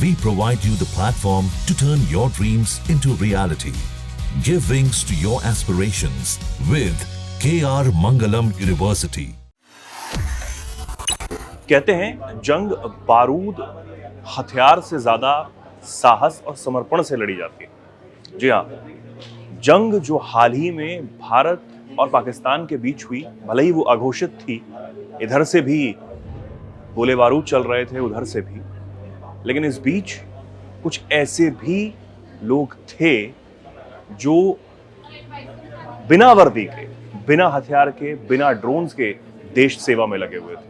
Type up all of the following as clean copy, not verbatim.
We provide you the platform to turn your dreams into reality. Give wings to your aspirations with KR Mangalam University. कहते हैं जंग बारूद हथियार से ज्यादा साहस और समर्पण से लड़ी जाती है। जी हाँ, जंग जो हाल ही में भारत और पाकिस्तान के बीच हुई, भले ही वो अघोषित थी, इधर से भी गोले बारूद चल रहे थे, उधर से भी, लेकिन इस बीच कुछ ऐसे भी लोग थे जो बिना वर्दी के, बिना हथियार के, बिना ड्रोन्स के देश सेवा में लगे हुए थे।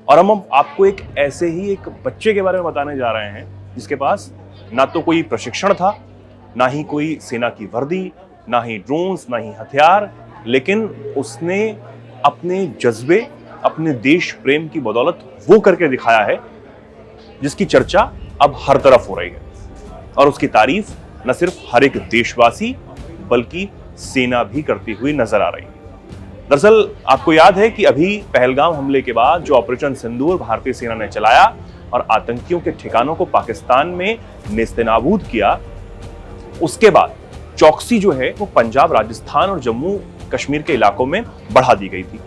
और हम आपको एक ऐसे ही एक बच्चे के बारे में बताने जा रहे हैं जिसके पास ना तो कोई प्रशिक्षण था, ना ही कोई सेना की वर्दी, ना ही ड्रोन्स, ना ही हथियार, लेकिन उसने अपने जज्बे, अपने देश प्रेम की बदौलत वो करके दिखाया है जिसकी चर्चा अब हर तरफ हो रही है। और उसकी तारीफ न सिर्फ हर एक देशवासी बल्कि सेना भी करती हुई नजर आ रही है। दरअसल आपको याद है कि अभी पहलगाम हमले के बाद जो ऑपरेशन सिंदूर भारतीय सेना ने चलाया और आतंकियों के ठिकानों को पाकिस्तान में नेस्तनाबूद किया, उसके बाद चौकसी जो है वो पंजाब, राजस्थान और जम्मू कश्मीर के इलाकों में बढ़ा दी गई थी।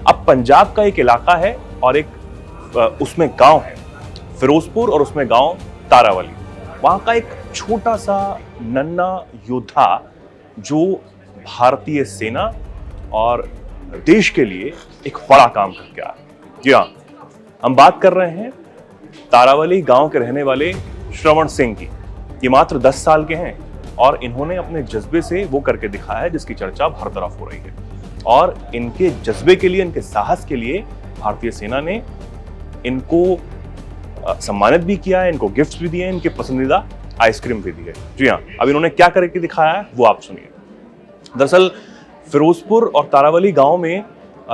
अब पंजाब का एक इलाका है और एक उसमें गांव है फिरोजपुर और उसमें गांव तारावली। वहां का एक छोटा सा नन्हा योद्धा जो भारतीय सेना और देश के लिए एक बड़ा काम करके आया। जी हाँ, हम बात कर रहे हैं तारावली गांव के रहने वाले श्रवण सिंह की। ये मात्र 10 साल के हैं और इन्होंने अपने जज्बे से वो करके दिखाया है जिसकी चर्चा हर तरफ हो रही है। और इनके जज्बे के लिए, इनके साहस के लिए भारतीय सेना ने इनको सम्मानित भी किया है, इनको गिफ्ट्स भी दिए, इनके पसंदीदा आइसक्रीम भी दी है। जी हाँ, अब इन्होंने क्या करके दिखाया है वो आप सुनिए। दरअसल फिरोजपुर और तारावली गांव में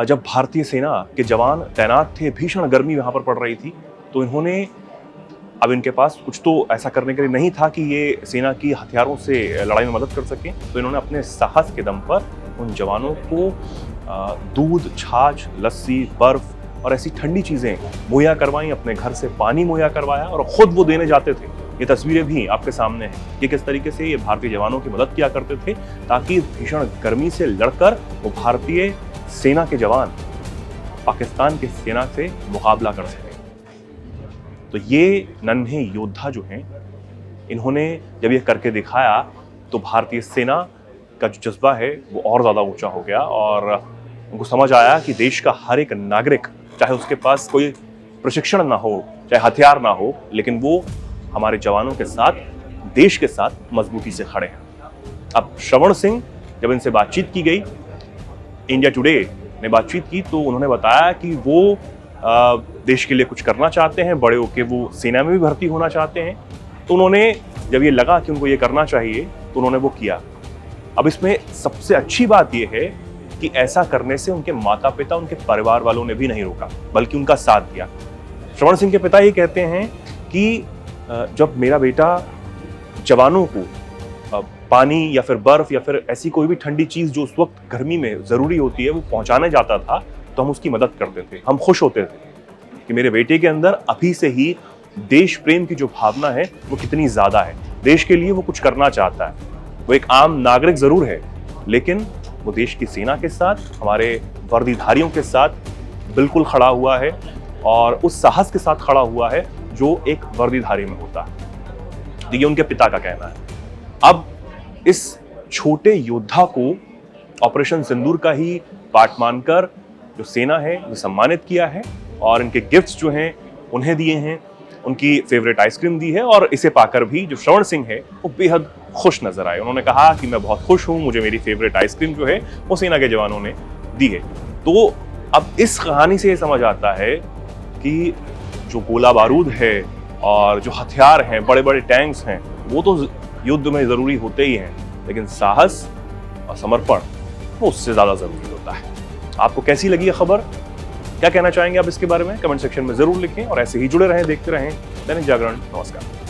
जब भारतीय सेना के जवान तैनात थे, भीषण गर्मी वहां पर पड़ रही थी, तो इन्होंने, अब इनके पास कुछ तो ऐसा करने के लिए नहीं था कि ये सेना की हथियारों से लड़ाई में मदद कर सके, तो इन्होंने अपने साहस के दम पर उन जवानों को दूध, छाछ, लस्सी, बर्फ और ऐसी ठंडी चीजें मुहैया करवाई, अपने घर से पानी मुहैया करवाया और खुद वो देने जाते थे। ये तस्वीरें भी आपके सामने हैं कि किस तरीके से ये भारतीय जवानों की मदद किया करते थे ताकि भीषण गर्मी से लड़कर वो भारतीय सेना के जवान पाकिस्तान की सेना से मुकाबला कर सके। तो ये नन्हे योद्धा जो हैं, इन्होंने जब ये करके दिखाया तो भारतीय सेना का जो जज्बा है वो और ज्यादा ऊंचा हो गया और उनको समझ आया कि देश का हर एक नागरिक, चाहे उसके पास कोई प्रशिक्षण ना हो, चाहे हथियार ना हो, लेकिन वो हमारे जवानों के साथ, देश के साथ मजबूती से खड़े हैं। अब श्रवण सिंह, जब इनसे बातचीत की गई, इंडिया टुडे ने बातचीत की, तो उन्होंने बताया कि वो देश के लिए कुछ करना चाहते हैं, बड़े होके वो सेना में भी भर्ती होना चाहते हैं। तो उन्होंने, जब ये लगा कि उनको ये करना चाहिए, तो उन्होंने वो किया। अब इसमें सबसे अच्छी बात यह है कि ऐसा करने से उनके माता पिता, उनके परिवार वालों ने भी नहीं रोका, बल्कि उनका साथ दिया। श्रवण सिंह के पिता ये कहते हैं कि जब मेरा बेटा जवानों को पानी या फिर बर्फ या फिर ऐसी कोई भी ठंडी चीज जो उस वक्त गर्मी में जरूरी होती है वो पहुंचाने जाता था, तो हम उसकी मदद करते थे, हम खुश होते थे कि मेरे बेटे के अंदर अभी से ही देश प्रेम की जो भावना है वो कितनी ज्यादा है, देश के लिए वो कुछ करना चाहता है। वो एक आम नागरिक जरूर है, लेकिन वो देश की सेना के साथ, हमारे वर्दीधारियों के साथ बिल्कुल खड़ा हुआ है और उस साहस के साथ खड़ा हुआ है जो एक वर्दीधारी में होता है। ये उनके पिता का कहना है। अब इस छोटे योद्धा को ऑपरेशन सिंदूर का ही पार्ट मानकर जो सेना है वो सम्मानित किया है और इनके गिफ्ट्स जो हैं उन्हें दिए हैं, उनकी फेवरेट आइसक्रीम दी है और इसे पाकर भी जो श्रवण सिंह है वो बेहद खुश नजर आए। उन्होंने कहा कि मैं बहुत खुश हूं, मुझे मेरी फेवरेट आइसक्रीम जो है वो सेना के जवानों ने दी है। तो अब इस कहानी से ये समझ आता है कि जो गोला बारूद है और जो हथियार हैं, बड़े बड़े टैंक्स हैं, वो तो युद्ध में जरूरी होते ही हैं, लेकिन साहस और समर्पण वो उससे ज्यादा जरूरी होता है। आपको कैसी लगी ये खबर? क्या कहना चाहेंगे आप इसके बारे में? कमेंट सेक्शन में जरूर लिखें और ऐसे ही जुड़े रहें, देखते रहें दैनिक जागरण। नमस्कार।